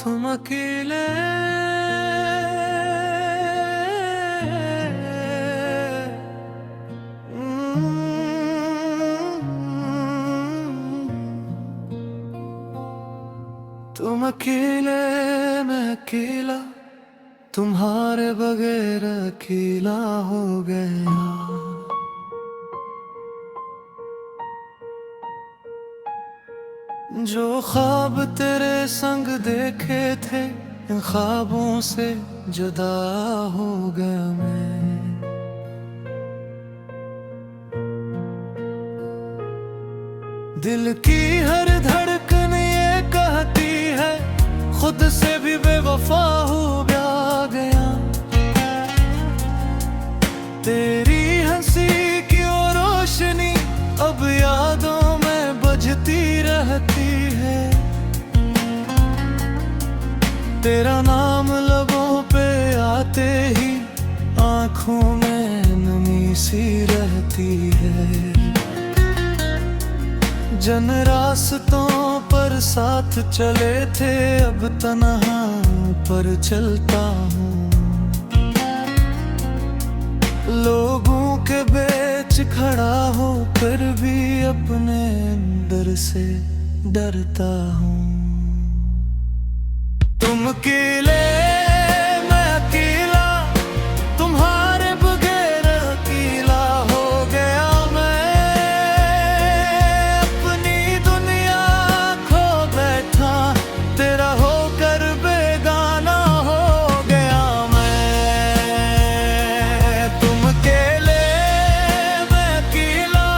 तुम अकेले तुम अकेले मैं अकेला, तुम्हारे बगैर अकेला हो गया। जो ख्वाब तेरे संग देखे थे, इन ख्वाबों से जुदा हो गया मैं। दिल की हर धड़कन ये कहती है, खुद से भी बेवफा हो गया। तेरी हंसी की वो रोशनी अब यादों में बजती रहती है। तेरा नाम लबों पे आते ही आंखों में नमी सी रहती है। जन रास्तों पर साथ चले थे, अब तन्हा पर चलता हूँ। लोगों के बीच खड़ा हो कर भी अपने अंदर से डरता हूँ। तुम अकेले मैं अकेला, तुम्हारे बगैर अकेला हो गया मैं। अपनी दुनिया खो बैठा, तेरा होकर बेगाना हो गया मैं। तुम अकेले मैं अकेला,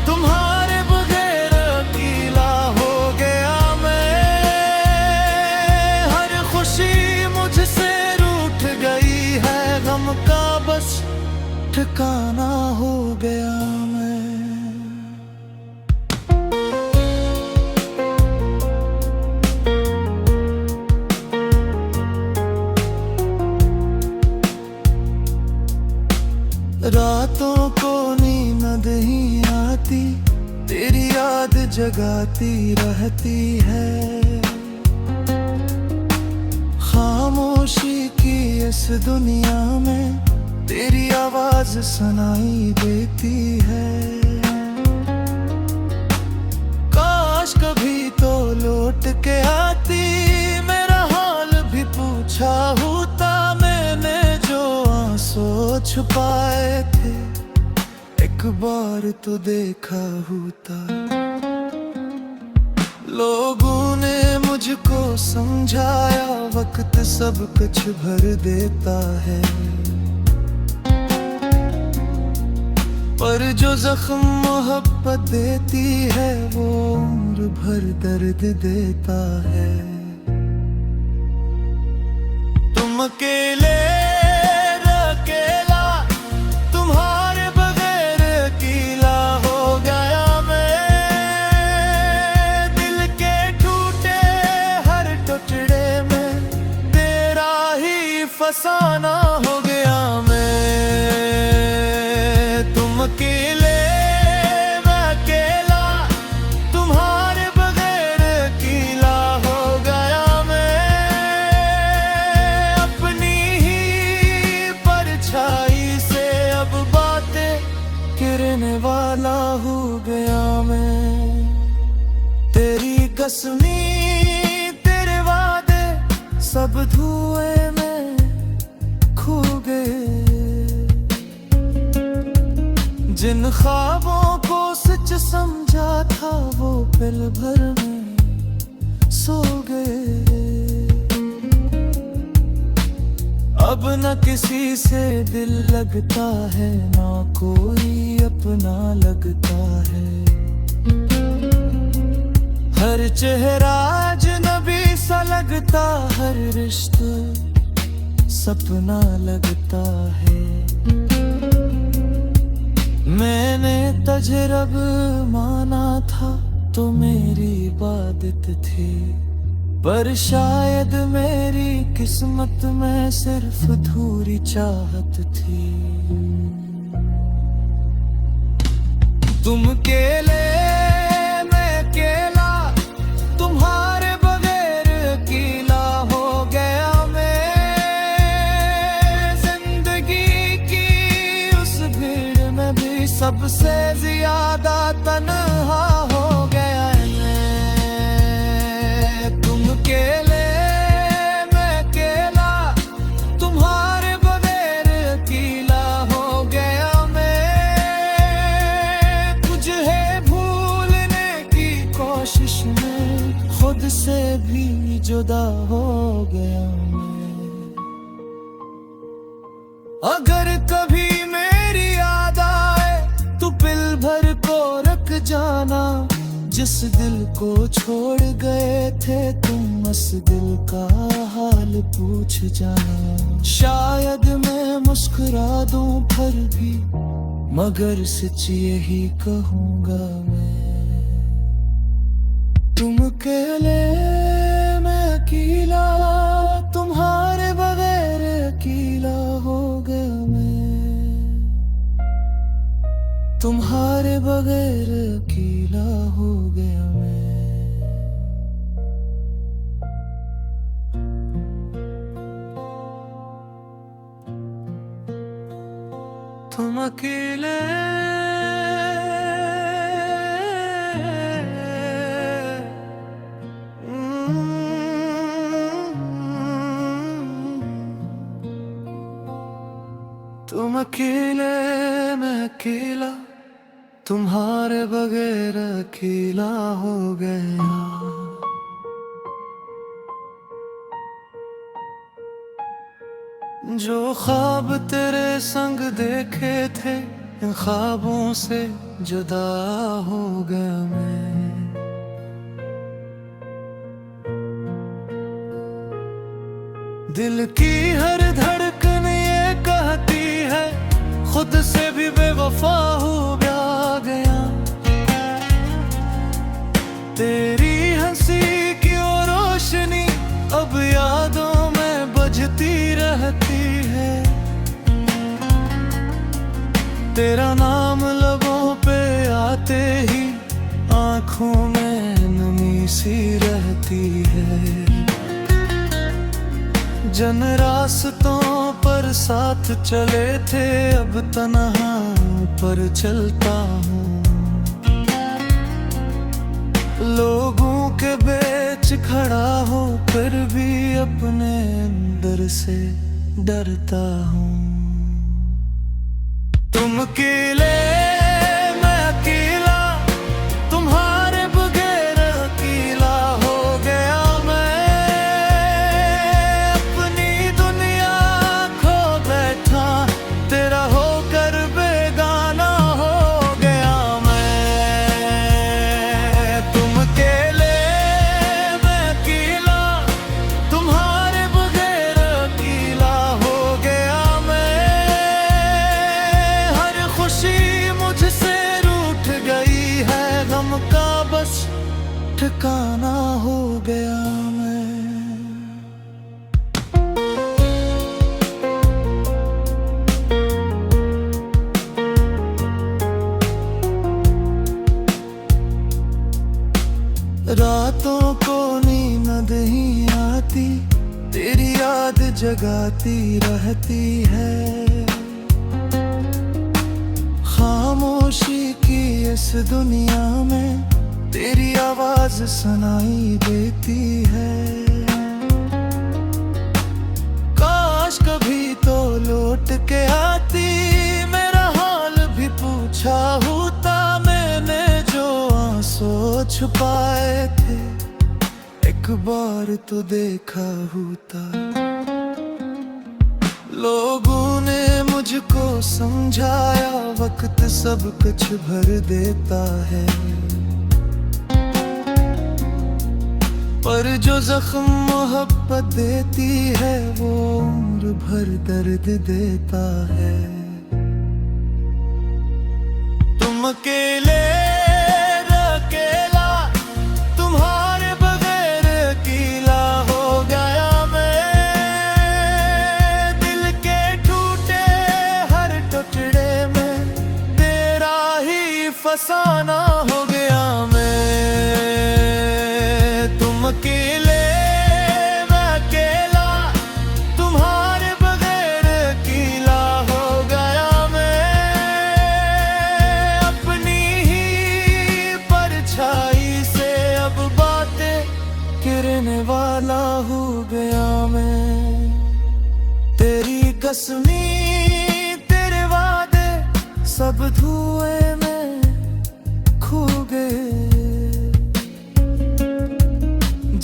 तुम्हारे बगैर अकेला हो गया मैं। हर खुशी मुझसे रूठ गई है, गम का बस ठिकाना हो गया मैं। रातों को नींद नहीं आती, तेरी याद जगाती रहती है। खामोशी की इस दुनिया में तेरी आवाज सुनाई देती है। काश कभी तो लौट के आती, मेरा हाल भी पूछा होता मैंने। जो आंसू छुपाए थे, एक बार तो देखा होता। लोगों ने मुझको समझाया, वक्त सब कुछ भर देता है। पर जो जख्म मोहब्बत देती है, वो उम्र भर दर्द देता है। तुम अकेले अकेला, तुम्हारे बगैर अकेला हो गया मैं। दिल के टूटे हर टुकड़े में तेरा ही फसाना हो गया मैं। तुम अकेले मैं अकेला, तुम्हारे बगैर अकेला हो गया मैं। अपनी ही परछाई से अब बातें गिरने वाला हो गया मैं। तेरी कसमी तेरे वादे सब धुएं में खो गए। जिन ख्वाबों को सच समझा था, वो पल भर में सो गए। अब न किसी से दिल लगता है, ना कोई अपना लगता है। हर चेहरा अजनबी सा लगता, हर रिश्ता सपना लगता है। मैंने तुझे रब माना था, तो मेरी इबादत थी। पर शायद मेरी किस्मत में सिर्फ अधूरी चाहत थी। तुम अकेले मैं अकेला, तुम्हारे बगैर अकेला सबसे ज्यादा तन्हा हो गया मैं। तुम अकेले मैं अकेला, तुम्हारे बगैर अकेला हो गया मैं। तुझे भूलने की कोशिश में खुद से भी जुदा हो गया मैं। अगर कभी मेरी याद आए तो पिल भर को रख जाना। जिस दिल को छोड़ गए थे तुम, उस दिल का हाल पूछ जाना। शायद मैं मुस्कुरा दूं फिर भी, मगर सच यही कहूंगा मैं। तुम अकेले मैं अकेला, तुम्हारे बगैर अकेला हो गया मैं। तुम्हारे बगैर अकेला हो गया मैं। तुम अकेले तुम अकेले मैं अकेला, तुम्हारे बगैर अकेला हो गया। जो ख्वाब तेरे संग देखे थे, इन ख्वाबों से जुदा हो गया मैं। दिल की हर धड़कन ये कहती है, खुद से भी बेवफा हो गया। तेरी हंसी की वो रोशनी अब यादों में बजती रहती है। तेरा नाम लबों पे आते ही आंखों में नमी सी रहती है। जन रास्तों पर साथ चले थे, अब तन्हा पर चलता हूँ। लोगों के बीच खड़ा हो कर भी अपने अंदर से डरता हूँ। तुम अकेले मैं अकेला, तुम्हारे बगैर अकेला हो गया मैं। अपनी दुनिया खो बैठा, तेरा होकर बेगाना हो गया मैं। तुम अकेले मैं अकेला, तुम्हारे बगैर अकेला हो गया मैं। हर खुशी मुझसे रूठ गई है, गम का बस ठिकाना हो गया मैं। रातों को नींद नहीं आती, तेरी याद जगाती रहती है। खामोशी की इस दुनिया में तेरी आवाज सुनाई देती है। काश कभी तो लौट के आती, मेरा हाल भी पूछा होता। मैंने जो आंसू छुपाए थे, एक बार तो देखा होता। लोगों ने मुझको समझाया, वक्त सब कुछ भर देता है। पर जो जख्म मोहब्बत देती है, वो उम्र भर दर्द देता है। तुम अकेले अकेला, तुम्हारे बगैर अकेला हो गया मैं। दिल के टूटे हर टुकड़े में तेरा ही फसाना हो गया मैं। तुम अकेले मैं अकेला, तुम्हारे बगैर अकेला हो गया मैं। कसमी तेरे वादे सब धुएं में खो गए।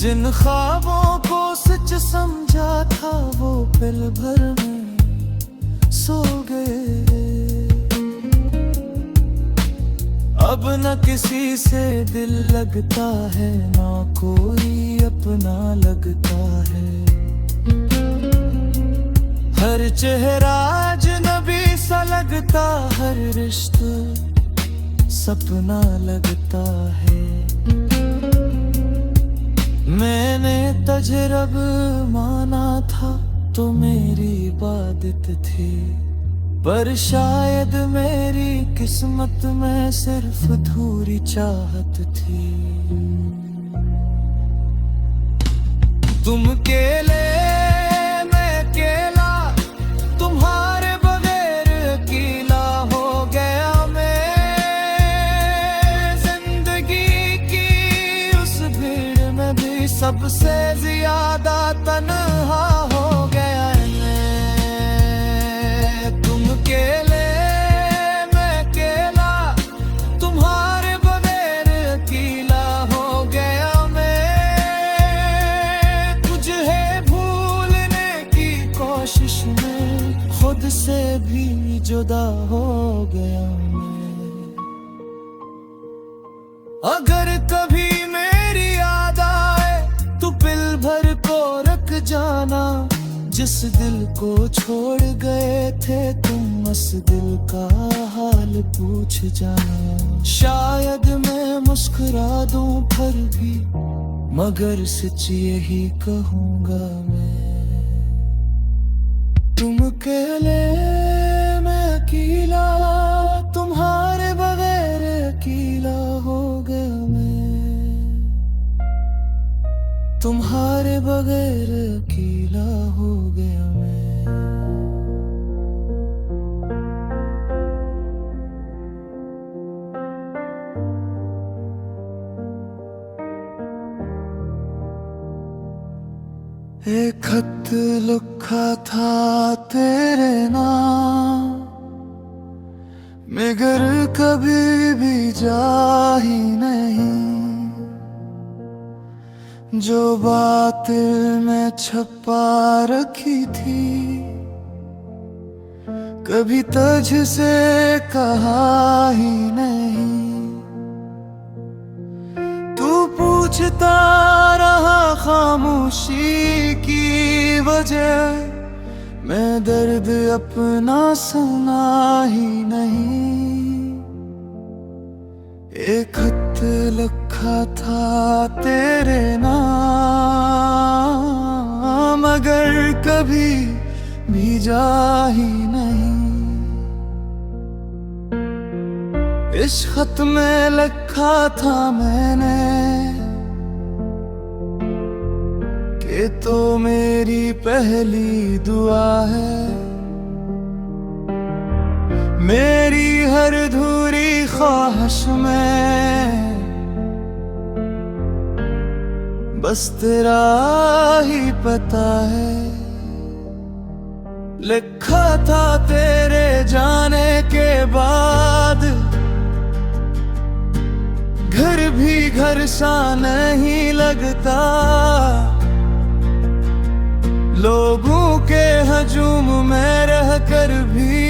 जिन ख्वाबों को सच समझा था वो पल भर में सो गए। अब न किसी से दिल लगता है, ना कोई अपना लगता है। हर चेहरा अजनबी सा लगता, हर रिश्ता सपना लगता है। मैंने तजरब माना था तो मेरी इबादत थी, पर शायद मेरी किस्मत में सिर्फ अधूरी चाहत थी। तुम अकेले मैं अकेला, तुम्हारे बगैर अकेला हो गया मैं। जिंदगी की उस भीड़ में भी सबसे ज्यादा तन्हा हो गया मैं। तुम अकेले मैं अकेला, तुम्हारे बगैर अकेला हो गया मैं। तुझे भूलने की कोशिश में खुद से भी जुदा हो गया मैं। अगर कभी मेरी याद आए तो पल भर को रख जाना। जिस दिल को छोड़ गए थे तुम, उस दिल का हाल पूछ जाना। शायद मैं मुस्कुरा दूं पर भी, मगर सच यही कहूंगा मैं। तुम अकेले मैं अकेला, तुम्हारे बगैर अकेला हो गया मैं। तुम्हारे बगैर अकेला हो गया मैं। एक खत लिखा था तेरे नाम, मगर कभी भी जा ही नहीं। जो बात मैं छुपा रखी थी, कभी तुझ से कहा ही नहीं। तू पूछता रहा खामोशी की वजह, मैं दर्द अपना सुना ही नहीं। एक खत लिखा था तेरे नाम, मगर कभी भेजा ही नहीं। इस खत में लिखा था मैंने कि तो मेरी पहली दुआ है। मेरी हर अधूरी ख्वाहिश में बस तेरा ही पता है। लिखा था तेरे जाने के बाद, घर भी घर सा नहीं लगता। लोगों के हजूम में रहकर भी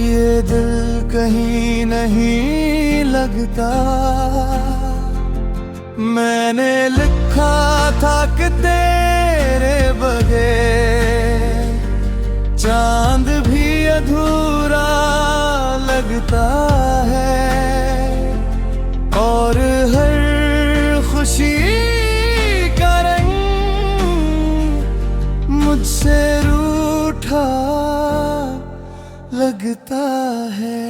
ये दिल कहीं नहीं लगता। मैंने लिखा था कि तेरे बगैर चांद भी अधूरा लगता है, और हर खुशी का रंग मुझसे रूठा लगता है।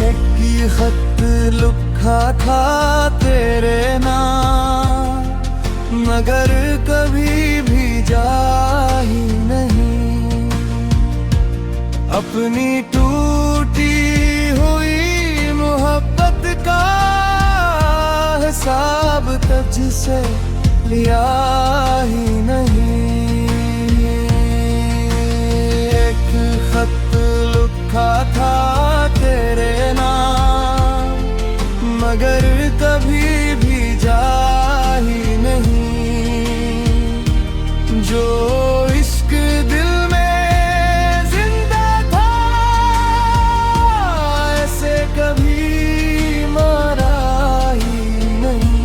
एक ही खत लिखा था तेरे नाम, मगर कभी भी जा ही नहीं। अपनी टूटी हुई मोहब्बत का हिसाब तुझसे लिया ही नहीं। एक खत लिखा था तेरे नाम, मगर कभी भेजा ही नहीं। जो इश्क दिल में जिंदा था, ऐसे कभी मरा ही नहीं।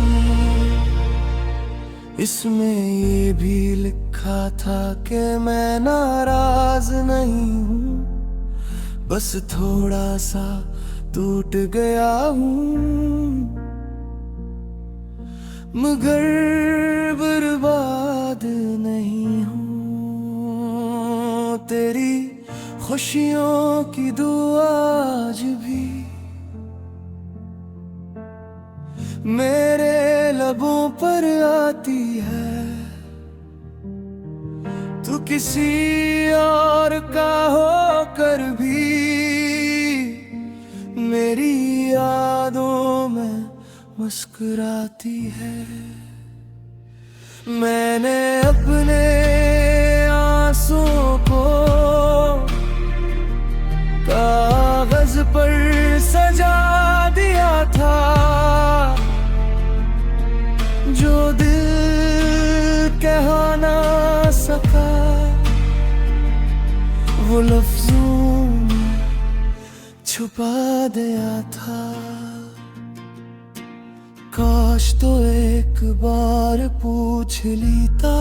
इसमें ये भी लिखा था कि मैं नाराज नहीं हूँ, बस थोड़ा सा टूट गया हूँ, मगर बर्बाद नहीं हूँ। तेरी खुशियों की दुआ आज भी मेरे लबों पर आती है। तू किसी और का होकर भी मेरी यादों में मुस्कुराती है। मैंने अपने आंसुओं को कागज पर सजा दिया था, जो दिल कह ना सका वो लफ्जों में छुपा दिया था। काश तो एक बार पूछ लेता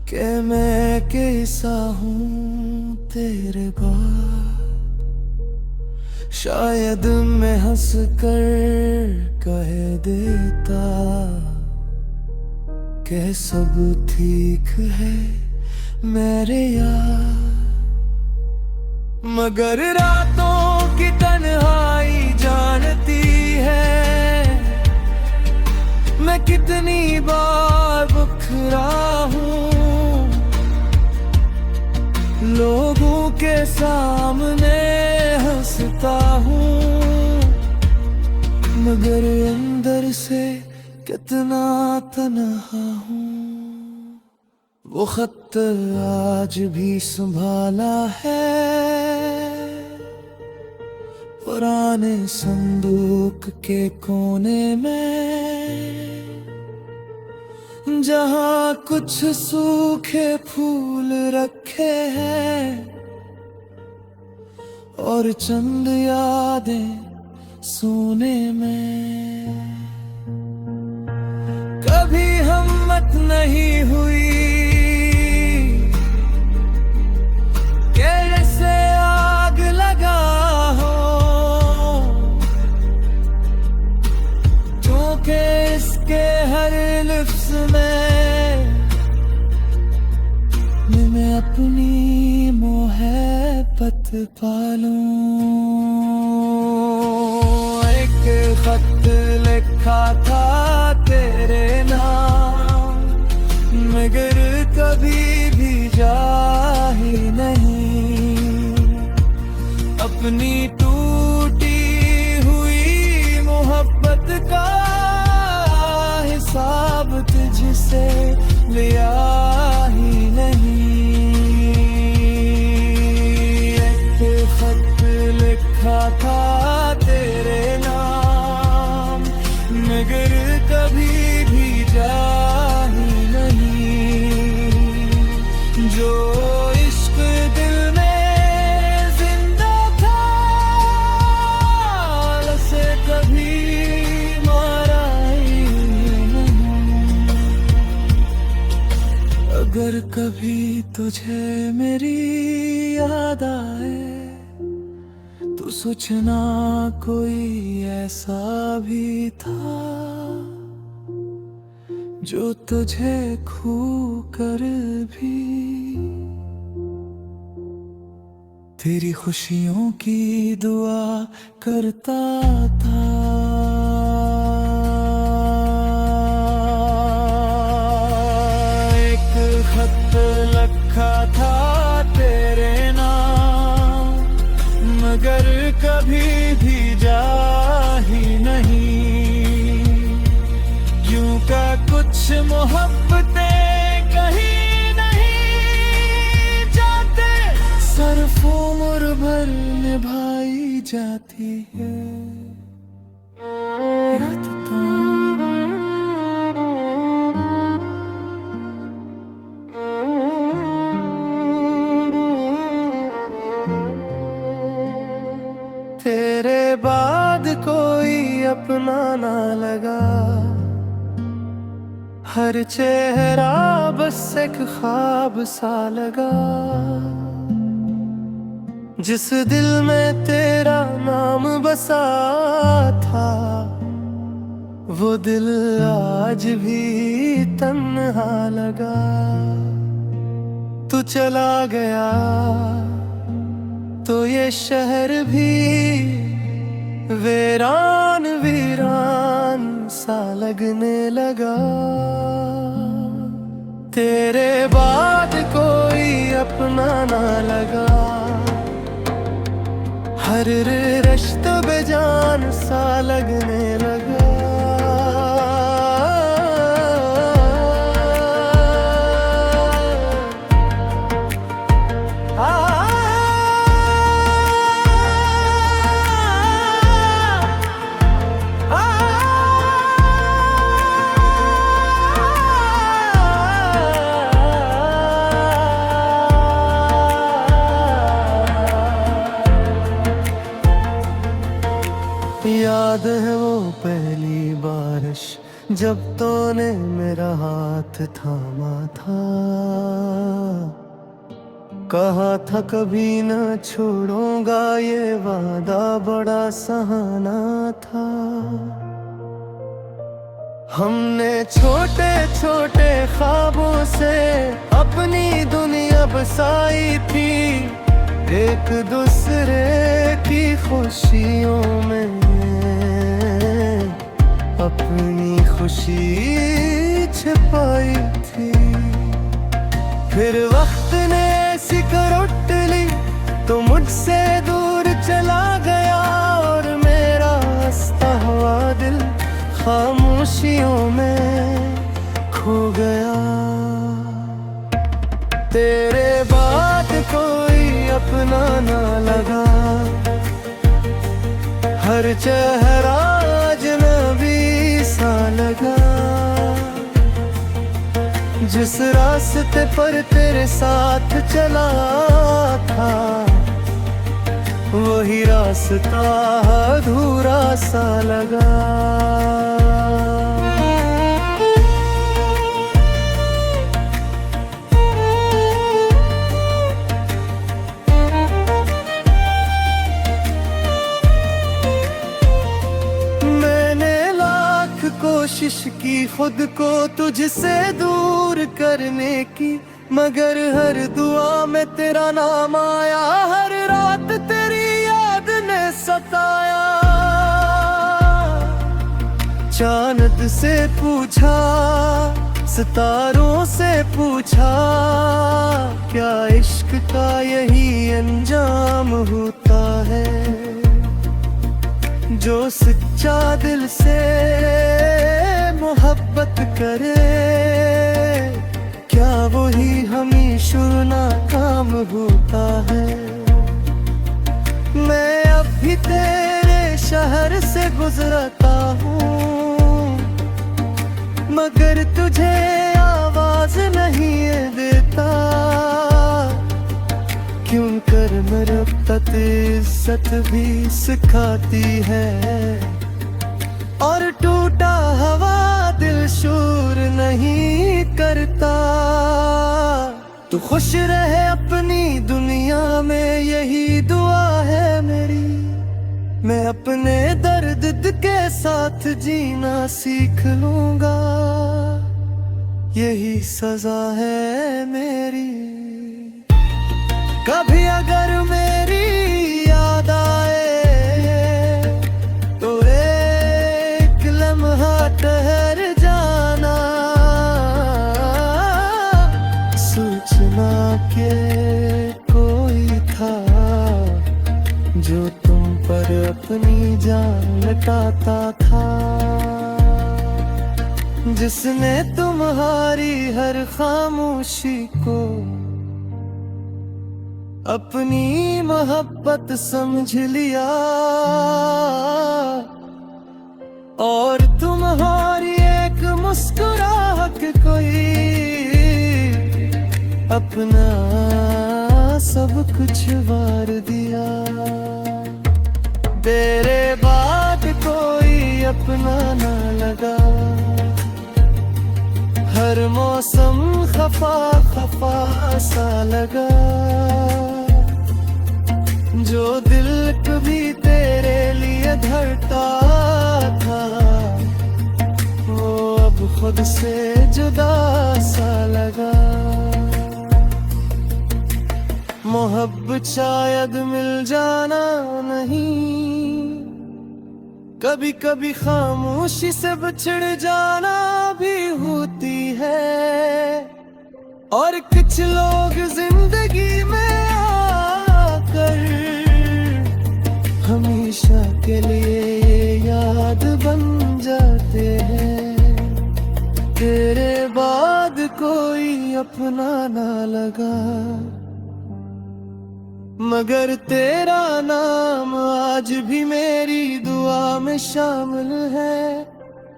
कि मैं कैसा हूँ तेरे बाद। शायद मैं हंस कर कह देता कि सब ठीक है मेरे यार। मगर रातों की तन्हाई जानती है मैं कितनी बार बिखरा हूँ। लोगों के सामने हंसता हूँ, मगर अंदर से कितना तन्हा हूँ। वो खत आज भी संभाला है पुराने संदूक के कोने में, जहाँ कुछ सूखे फूल रखे हैं और चंद यादें सोने में। कभी हिम्मत नहीं हुई कैसे आग लगा हो, क्योंकि इसके हर लिफ्स में मैं अपनी मोहब्बत पालूं। एक खत लिखा था तेरे नाम, मगर कभी भेजा ही नहीं। अपनी टूटी हुई मोहब्बत का हिसाब तुझसे लिया ही नहीं। एक खत लिखा था तेरे नाम, मगर कभी भेजा ही नहीं। जो इश्क दिल में जिंदा था, उसे कभी मारा ही नहीं। अगर कभी तुझे मेरी याद आए तो सोचना कोई ऐसा भी था जो तुझे खो कर भी तेरी खुशियों की दुआ करता था। एक खत लिखा था तेरे नाम, मगर कभी भेजा ही नहीं। यूं कर मोहब्बतें कहीं नहीं जाते, सिर्फ उम्र भर निभाई जाती है। तेरे बाद कोई अपना ना लगा, हर चेहरा बस एक ख्वाब सा लगा। जिस दिल में तेरा नाम बसा था, वो दिल आज भी तन्हा लगा। तू चला गया तो ये शहर भी वीरान वीरान सा लगने लगा। तेरे बाद कोई अपना ना लगा, हर रिश्ता बेजान सा लगने लगा। याद है वो पहली बारिश जब तूने मेरा हाथ थामा था, कहा था कभी न छोड़ूंगा, ये वादा बड़ा सहाना था। हमने छोटे छोटे ख्वाबों से अपनी दुनिया बसाई थी, एक दूसरे की खुशियों में अपनी खुशी छिपाई थी। फिर वक्त ने ऐसी करवट ली तो मुझसे दूर चला गया, और मेरा हंसता हुआ दिल खामोशियों में खो गया। तेरे बाद कोई अपना ना लगा, हर चेहरा अजनबी सा लगा। जिस रास्ते पर तेरे साथ चला था, वही रास्ता अधूरा सा लगा। कोशिश की खुद को तुझसे दूर करने की, मगर हर दुआ में तेरा नाम आया, हर रात तेरी याद ने सताया। चांद से पूछा, सितारों से पूछा, क्या इश्क का यही अंजाम होता है। जो सच्चा दिल से मोहब्बत करे, क्या वही हमेशा नाकाम होता है। मैं अब भी तेरे शहर से गुजरता हूँ, मगर तुझे आवाज नहीं देता। क्यों कर मरब्बत इज्जत भी सिखाती है, और टूटा हवा दिल शूर नहीं करता। तू खुश रहे अपनी दुनिया में, यही दुआ है मेरी। मैं अपने दर्द के साथ जीना सीख लूंगा, यही सजा है मेरी। कभी अगर मेरी याद आए तो एक लम्हा ठहर जाना, सोचना के कोई था जो तुम पर अपनी जान लटाता था। जिसने तुम्हारी हर खामोशी को अपनी मोहब्बत समझ लिया, और तुम्हारी एक मुस्कुराहट कोई अपना सब कुछ वार दिया। तेरे बाद कोई अपना ना लगा, हर मौसम खफा खफा सा लगा। जो दिल कभी तेरे लिए धड़कता था, वो अब खुद से जुदा सा लगा। मोहब्बत शायद मिल जाना नहीं, कभी कभी खामोशी से बिछड़ जाना भी होती है। और कुछ लोग जिंदगी में आकर हमेशा के लिए याद बन जाते हैं। तेरे बाद कोई अपना ना लगा, मगर तेरा नाम आज भी मेरी दुआ में शामिल है।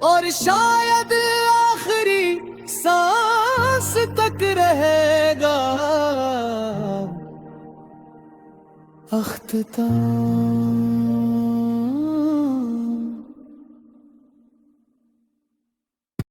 और शायद आखिरी सांस तक रहेगा अख्ताम।